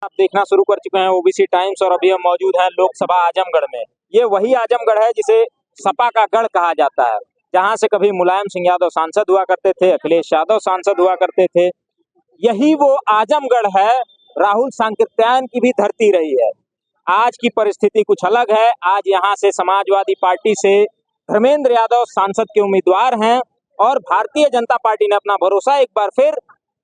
आप देखना शुरू कर चुके हैं ओबीसी टाइम्स और अभी हम मौजूद हैं लोकसभा आजमगढ़ में। ये वही आजमगढ़ है जिसे सपा का गढ़ कहा जाता है, जहां से कभी मुलायम सिंह यादव सांसद हुआ करते थे, अखिलेश यादव सांसद हुआ करते थे। यही वो आजमगढ़ है, राहुल सांकृत्यायन की भी धरती रही है। आज की परिस्थिति कुछ अलग है। आज यहाँ से समाजवादी पार्टी से धर्मेंद्र यादव सांसद के उम्मीदवार हैं और भारतीय जनता पार्टी ने अपना भरोसा एक बार फिर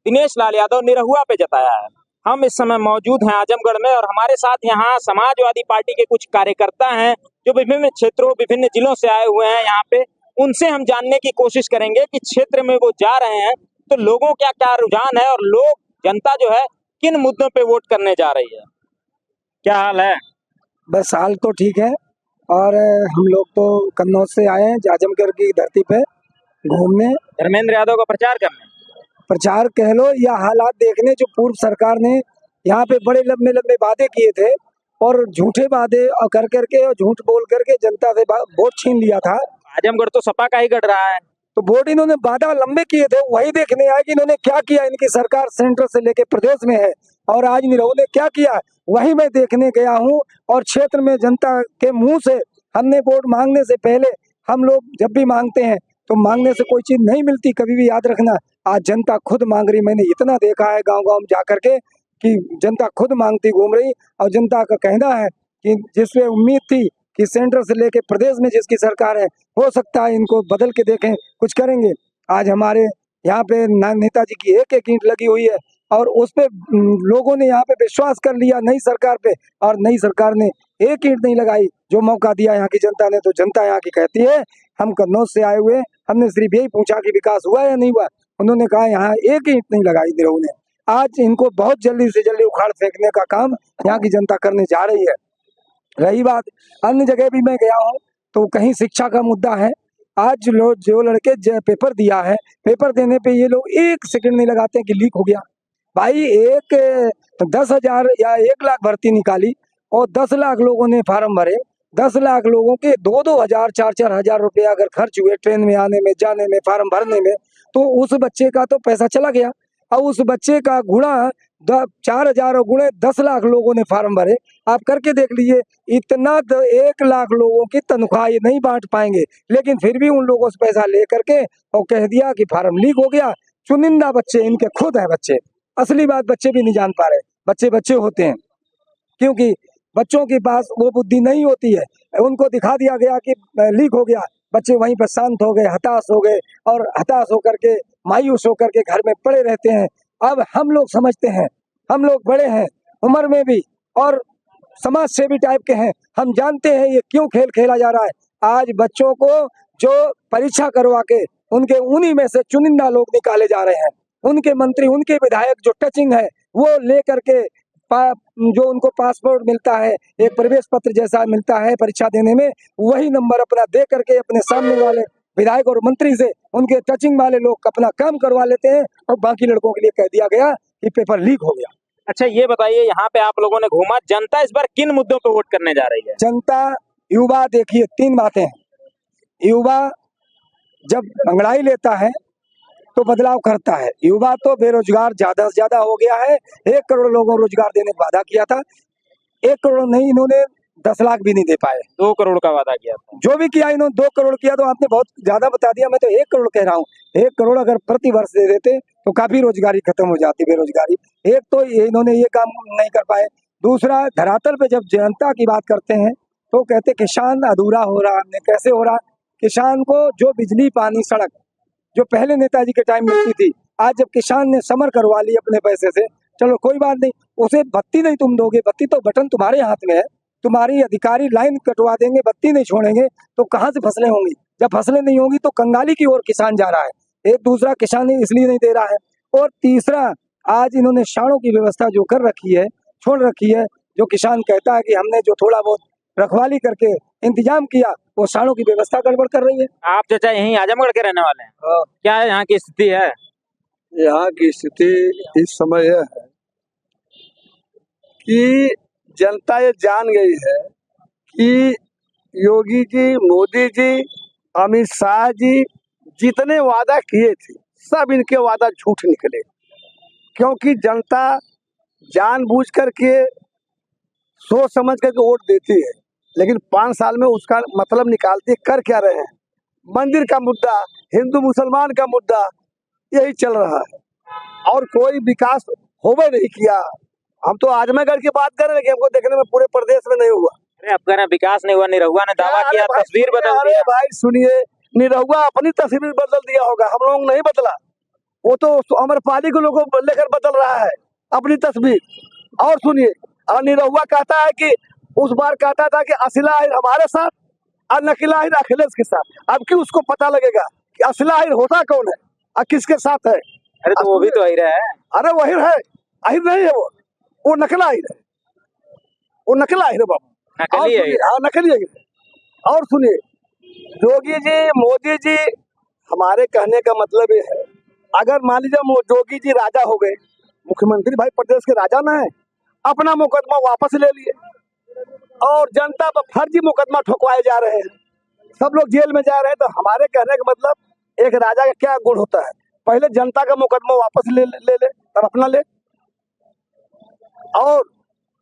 दिनेश लाल यादव निरहुआ पे जताया है। हम इस समय मौजूद हैं आजमगढ़ में और हमारे साथ यहाँ समाजवादी पार्टी के कुछ कार्यकर्ता हैं जो विभिन्न क्षेत्रों, विभिन्न जिलों से आए हुए हैं यहाँ पे। उनसे हम जानने की कोशिश करेंगे कि क्षेत्र में वो जा रहे हैं तो लोगों का क्या रुझान है और लोग, जनता जो है, किन मुद्दों पे वोट करने जा रही है। क्या हाल है? बस हाल तो ठीक है। और हम लोग तो कन्नौज से आए हैं आजमगढ़ की धरती पे घूमने, धर्मेंद्र यादव का प्रचार करने, प्रचार कह लो या हालात देखने। जो पूर्व सरकार ने यहाँ पे बड़े लंबे लंबे वादे किए थे और झूठे वादे कर करके और झूठ बोल करके जनता से वोट छीन लिया था। आजमगढ़ तो सपा का ही गढ़ रहा है, तो वोट इन्होंने वादा लंबे किए थे, वही देखने आए कि इन्होंने क्या किया। इनकी सरकार सेंटर से लेके प्रदेश में है और आज निरहुआ ने क्या किया वही मैं देखने गया हूँ। और क्षेत्र में जनता के मुंह से हमने वोट मांगने से पहले, हम लोग जब भी मांगते हैं तो मांगने से कोई चीज नहीं मिलती, कभी भी याद रखना। आज जनता खुद मांग रही, मैंने इतना देखा है गांव गांव में जा करके कि जनता खुद मांगती घूम रही। और जनता का कहना है कि जिसपे उम्मीद थी कि सेंटर से लेके प्रदेश में जिसकी सरकार है, हो सकता है इनको बदल के देखें, कुछ करेंगे। आज हमारे यहाँ पे नेताजी की एक एक ईंट लगी हुई है और उस पे लोगों ने यहाँ पे विश्वास कर लिया नई सरकार पे, और नई सरकार ने एक ईंट नहीं लगाई। जो मौका दिया यहाँ की जनता ने, तो जनता यहाँ की कहती है, हम कन्नौज से आए हुए, हमने सिर्फ यही पूछा कि विकास हुआ या नहीं हुआ। उन्होंने कहा यहाँ एक ईंट नहीं लगाई निरहुआ ने। आज इनको बहुत जल्दी से जल्दी उखाड़ फेंकने का काम यहाँ की जनता करने जा रही है। रही बात, अन्य जगह भी मैं गया हूँ तो कहीं शिक्षा का मुद्दा है। आज लोग, जो लड़के पेपर दिया है, पेपर देने पे ये लोग एक सेकंड नहीं लगाते कि लीक हो गया। भाई, एक 10,000 या 1 लाख भर्ती निकाली और 10 लाख लोगों ने फार्म भरे। 10 लाख लोगों के 2-2 हजार 4-4 हजार रुपया अगर खर्च हुए ट्रेन में आने में, जाने में, फार्म भरने में, तो उस बच्चे का तो पैसा चला गया। और उस बच्चे का गुणा 4,000 और गुणे 10 लाख लोगों ने फार्म भरे। आप करके देख लीजिए, इतना 1 लाख लोगों की तनख्वाह ये नहीं बांट पाएंगे, लेकिन फिर भी उन लोगों से पैसा ले करके और कह दिया कि फार्म लीक हो गया। चुनिंदा बच्चे इनके खुद है बच्चे, असली बात बच्चे भी नहीं जान पा रहे। बच्चे बच्चे होते हैं क्योंकि बच्चों के पास वो बुद्धि नहीं होती है। उनको दिखा दिया गया कि लीक हो गया, बच्चे वहीं पर शांत हो गए, हताश हो गए और हताश होकर के, मायूस होकर के घर में पड़े रहते हैं। अब हम लोग समझते हैं, हम लोग बड़े हैं उम्र में भी और समाज सेवी टाइप के हैं, हम जानते हैं ये क्यों खेल खेला जा रहा है। आज बच्चों को जो परीक्षा करवा के उनके उन्हीं में से चुनिंदा लोग निकाले जा रहे हैं। उनके मंत्री, उनके विधायक जो टचिंग है वो ले करके जो उनको पासपोर्ट मिलता है, एक प्रवेश पत्र जैसा मिलता है परीक्षा देने में, वही नंबर अपना दे करके अपने सामने वाले विधायक और मंत्री से उनके टचिंग वाले लोग अपना काम करवा लेते हैं और बाकी लड़कों के लिए कह दिया गया कि पेपर लीक हो गया। अच्छा ये बताइए, यहाँ पे आप लोगों ने घूमा, जनता इस बार किन मुद्दों पे वोट करने जा रही है? जनता, युवा, देखिए 3 बातें हैं। युवा जब अंगड़ाई लेता है तो बदलाव करता है। युवा तो बेरोजगार ज्यादा से ज्यादा हो गया है। 1 करोड़ लोगों को रोजगार देने का वादा किया था, 1 करोड़ नहीं, इन्होंने 10 लाख भी नहीं दे पाए। 2 करोड़ का वादा किया था। जो भी किया इन्होंने 2 करोड़ किया, तो आपने बहुत ज्यादा बता दिया, मैं तो 1 करोड़ कह रहा हूँ। 1 करोड़ अगर प्रति वर्ष दे देते तो काफी रोजगारी खत्म हो जाती, बेरोजगारी। एक तो इन्होंने ये काम नहीं कर पाए। दूसरा, धरातल पे जब जनता की बात करते हैं तो कहते किसान अधूरा हो रहा। हमने कैसे हो रहा? किसान को जो बिजली, पानी, सड़क जो पहले नेताजी के टाइम मिलती थी, आज जब किसान ने समर करवा ली अपने पैसे से, चलो कोई बात नहीं, उसे बत्ती नहीं तुम दोगे, बत्ती तो बटन तुम्हारे हाथ में है, तुम्हारी अधिकारी लाइन कटवा देंगे, बत्ती नहीं छोड़ेंगे तो कहाँ से फसलें होंगी? जब फसलें नहीं होंगी तो कंगाली की ओर किसान जा रहा है। एक दूसरा, किसान इसलिए नहीं दे रहा है। और तीसरा, आज इन्होंने शाणों की व्यवस्था जो कर रखी है, छोड़ रखी है। जो किसान कहता है कि हमने जो थोड़ा बहुत रखवाली करके इंतजाम किया, वो साड़ों की व्यवस्था गड़बड़ कर रही है। आप चाचा यहीं आजमगढ़ के रहने वाले हैं? क्या यहाँ की स्थिति है? यहाँ की स्थिति इस समय यह है कि जनता ये जान गई है कि योगी जी, मोदी जी, अमित शाह जी जितने वादा किए थे, सब इनके वादा झूठ निकले। क्योंकि जनता जानबूझ करके सोच समझ करके वोट देती है, लेकिन 5 साल में उसका मतलब निकालती है। कर क्या रहे हैं? मंदिर का मुद्दा, हिंदू मुसलमान का मुद्दा, यही चल रहा है और कोई विकास होवे नहीं किया। हम तो आजमगढ़ की बात कर रहे हैं, लेकिन हमको देखने में पूरे प्रदेश में नहीं हुआ। अरे अब कह रहे हैं विकास नहीं हुआ, निरहुआ ने दावा किया, भाई तस्वीर बदल अरे दिया। भाई सुनिए, निरहुआ अपनी तस्वीर बदल दिया होगा, हम लोग नहीं बदला। वो तो अमरपाली के लोगों को लेकर बदल रहा है अपनी तस्वीर। और सुनिए, और निरहुआ कहता है कि उस बार कहता था कि असला हिर हमारे साथ और नकीला हिर अखिलेश के साथ। अब कि उसको पता लगेगा कि असला हिर होता कौन है और किसके साथ है। अरे तो वो भी तो हिर है। अरे वो हिर है, अहिर नहीं है, वो नकला हिर है, वो नकला हिर है बाबू। नकली है। हाँ, नकली है। और सुनिए, योगी जी, मोदी जी, हमारे कहने का मतलब ये है, अगर मान लीजिए योगी जी राजा हो गए, मुख्यमंत्री भाई प्रदेश के राजा ना है, अपना मुकदमा वापस ले लिए और जनता पर फर्जी मुकदमा ठोकवाए जा रहे हैं, सब लोग जेल में जा रहे हैं। तो हमारे कहने का मतलब एक राजा का क्या गुण होता है? पहले जनता का मुकदमा वापस ले तब अपना ले। और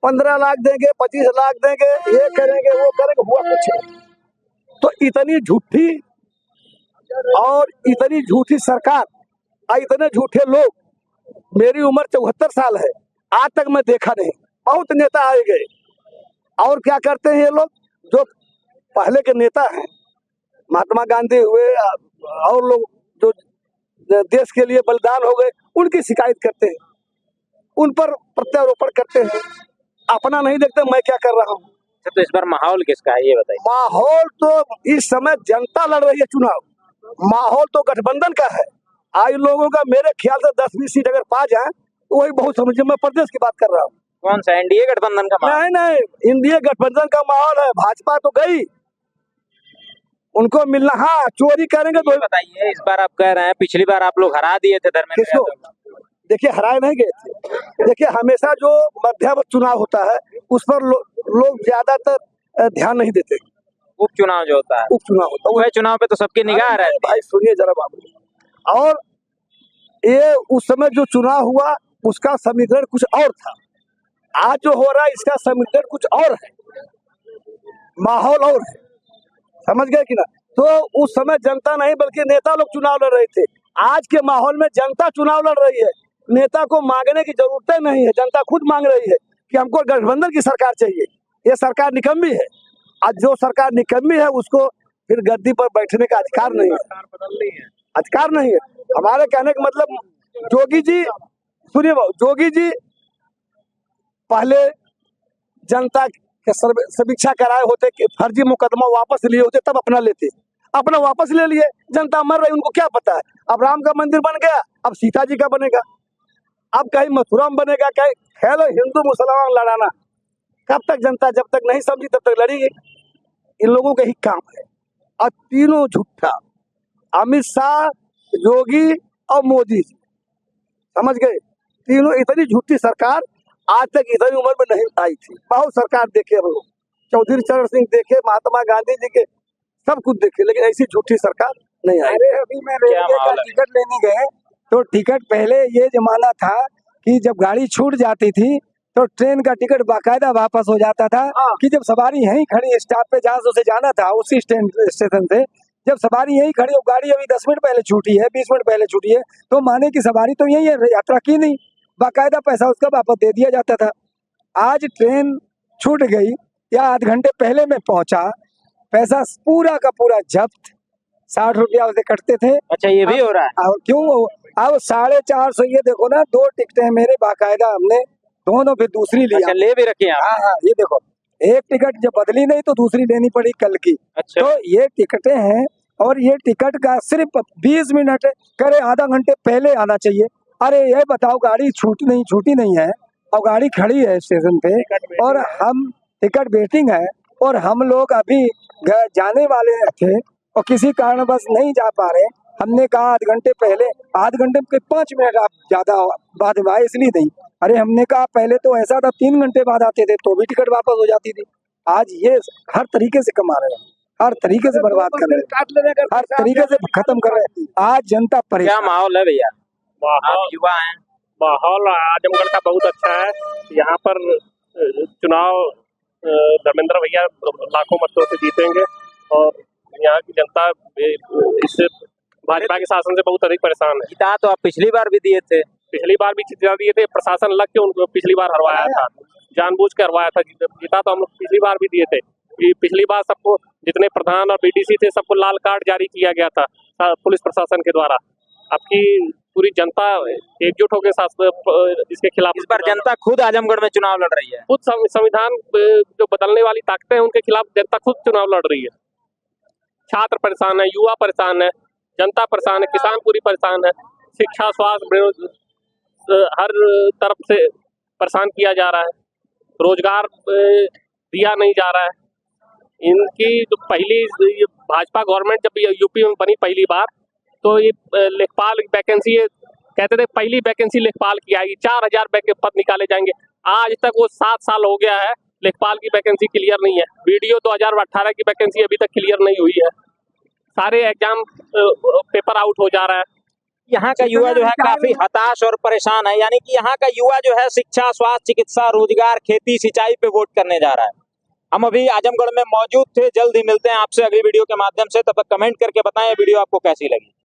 15 लाख देंगे, 25 लाख देंगे, ये करेंगे वो करेंगे, हुआ कुछ नहीं। तो इतनी झूठी और इतनी झूठी सरकार और इतने झूठे लोग, मेरी उम्र 74 साल है, आज तक मैं देखा नहीं। बहुत नेता आए गए और क्या करते हैं ये लोग, जो पहले के नेता हैं, महात्मा गांधी हुए और लोग जो देश के लिए बलिदान हो गए, उनकी शिकायत करते हैं, उन पर प्रत्यारोपण करते हैं, अपना नहीं देखते मैं क्या कर रहा हूँ। तो इस बार माहौल किसका है ये बताइए। माहौल तो इस समय जनता लड़ रही है चुनाव, माहौल तो गठबंधन का है। आज लोगों का मेरे ख्याल से 10-20 सीट अगर पा जाए तो वही बहुत समझिए। मैं प्रदेश की बात कर रहा हूँ। कौन सा, एनडीए गठबंधन का माहौल? नहीं, इंडिया गठबंधन का माहौल है। भाजपा तो गई, उनको मिलना, हाँ चोरी करेंगे तो। बताइए, इस बार आप कह रहे हैं पिछली बार आप लोग हरा दिए थे धर्मेंद्र किसको? यादव को। देखिए, हराए नहीं गए थे। देखिए, हमेशा जो मध्यवर्ती चुनाव होता है उस पर लोग ज्यादातर ध्यान नहीं देते। उपचुनाव जो होता है, उपचुनाव होता है, वह चुनाव पे तो सबकी निगाह रहती है। भाई सुनिए जरा बाबू, और ये उस समय जो चुनाव हुआ उसका समीकरण कुछ और था, आज जो हो रहा है इसका समीकरण कुछ और है, माहौल और है, समझ गए कि ना? तो उस समय जनता नहीं बल्कि नेता लोग चुनाव लड़ रहे थे। आज के माहौल में जनता चुनाव लड़ रही है, नेता को मांगने की जरूरत नहीं है, जनता खुद मांग रही है कि हमको गठबंधन की सरकार चाहिए। ये सरकार निकम्मी है, आज जो सरकार निकम्मी है उसको फिर गद्दी पर बैठने का अधिकार नहीं है, अधिकार नहीं है। हमारे कहने का मतलब, योगी जी सुनिए, योगी जी पहले जनता के समीक्षा कराए होते कि फर्जी मुकदमा वापस लिए होते तब अपना लेते, अपना वापस ले लिए। जनता मर रही, उनको क्या पता है? अब राम का मंदिर बन गया, अब सीता जी का बनेगा, अब कहीं मथुरा में बनेगा, कहीं खेलो हिंदू मुसलमान लड़ाना। कब तक जनता जब तक नहीं समझी तब तक लड़ेगी। इन लोगों का ही काम है। और तीनों झूठा, अमित शाह, योगी और मोदी जी, समझ गए? तीनों इतनी झूठी सरकार आज तक इतनी उम्र में नहीं आई थी। बहुत सरकार देखे हम लोग, चौधरी चरण सिंह देखे, महात्मा गांधी जी के, सब कुछ देखे, लेकिन ऐसी झूठी सरकार नहीं आई। अरे अभी मैं रेलवे का टिकट लेने गए तो टिकट, पहले ये जमाना था कि जब गाड़ी छूट जाती थी तो ट्रेन का टिकट बाकायदा वापस हो जाता था। कि जब सवारी यहीं खड़ी स्टॉप पे जहाँ से उसे जाना था उसी स्टेशन से, जब सवारी यहीं खड़ी हो, गाड़ी अभी 10 मिनट पहले छूटी है, 20 मिनट पहले छूटी है, तो माने की सवारी तो यही है, यात्रा की नहीं, बाकायदा पैसा उसका वापस दे दिया जाता था। आज ट्रेन छूट गई या आध घंटे पहले में पहुंचा, पैसा पूरा का पूरा जब्त, 60 रुपया उसे कटते थे। अच्छा, ये भी हो रहा है? और क्यों? अब 450, ये देखो ना, 2 टिकटें मेरे बाकायदा, हमने दोनों फिर दूसरी लिया। अच्छा, ले भी रखे हैं? हाँ, ये देखो, एक टिकट जब बदली नहीं तो दूसरी लेनी पड़ी कल की। अच्छा। तो ये टिकटें हैं और ये टिकट का सिर्फ 20 मिनट करे, आधा घंटे पहले आना चाहिए। अरे ये बताओ, गाड़ी छूटी नहीं है और गाड़ी खड़ी है स्टेशन पे और हम टिकट वेटिंग है और हम लोग अभी जाने वाले थे और किसी कारणवश नहीं जा पा रहे। हमने कहा आध घंटे पहले, आध घंटे के 5 मिनट आप ज्यादा बाद में आए इसलिए नहीं। अरे हमने कहा पहले तो ऐसा था 3 घंटे बाद आते थे तो भी टिकट वापस हो जाती थी। आज ये हर तरीके से कमा रहे हैं, हर तरीके से बर्बाद कर रहे हैं, हर तरीके से खत्म कर रहे हैं। आज जनता परेशान। क्या माहौल है भैया? आप युवा हैं, माहौल आजमगढ़ का बहुत अच्छा है। यहाँ पर चुनाव धर्मेंद्र भैया लाखों मतों से जीतेंगे और यहाँ की जनता इस भाजपा के शासन से बहुत अधिक परेशान है। जिता तो आप पिछली बार भी दिए थे। पिछली बार भी जिता दिए थे, प्रशासन लग के उनको पिछली बार हरवाया था, जानबूझ के हरवाया था। जीता तो हम लोग पिछली बार भी दिए थे। पिछली बार सबको, जितने प्रधान और बीडीसी थे, सबको लाल कार्ड जारी किया गया था पुलिस प्रशासन के द्वारा। अब की पूरी जनता एकजुट होकर इसके खिलाफ, इस बार जनता खुद आजमगढ़ में चुनाव लड़ रही है। खुद संविधान जो बदलने वाली ताकतें हैं उनके खिलाफ जनता खुद चुनाव लड़ रही है। छात्र परेशान है, युवा परेशान है, जनता परेशान है, किसान पूरी परेशान है। शिक्षा, स्वास्थ्य, हर तरफ से परेशान किया जा रहा है। रोजगार दिया नहीं जा रहा है। इनकी जो पहली भाजपा गवर्नमेंट जब यूपी में बनी पहली बार, तो ये लेखपाल वैकेंसी कहते थे पहली वैकेंसी लेखपाल की आएगी, 4000 पद निकाले जाएंगे। आज तक वो 7 साल हो गया है, लेखपाल की वैकेंसी क्लियर नहीं है। वीडियो 2018 की वैकेंसी अभी तक क्लियर नहीं हुई है। सारे एग्जाम पेपर आउट हो जा रहा है। यहाँ का युवा जो है काफी हताश और परेशान है। यानी कि यहाँ का युवा जो है शिक्षा, स्वास्थ्य, चिकित्सा, रोजगार, खेती, सिंचाई पे वोट करने जा रहा है। हम अभी आजमगढ़ में मौजूद थे। जल्द ही मिलते हैं आपसे अगली वीडियो के माध्यम से। तब तक कमेंट करके बताएं वीडियो आपको कैसी लगी।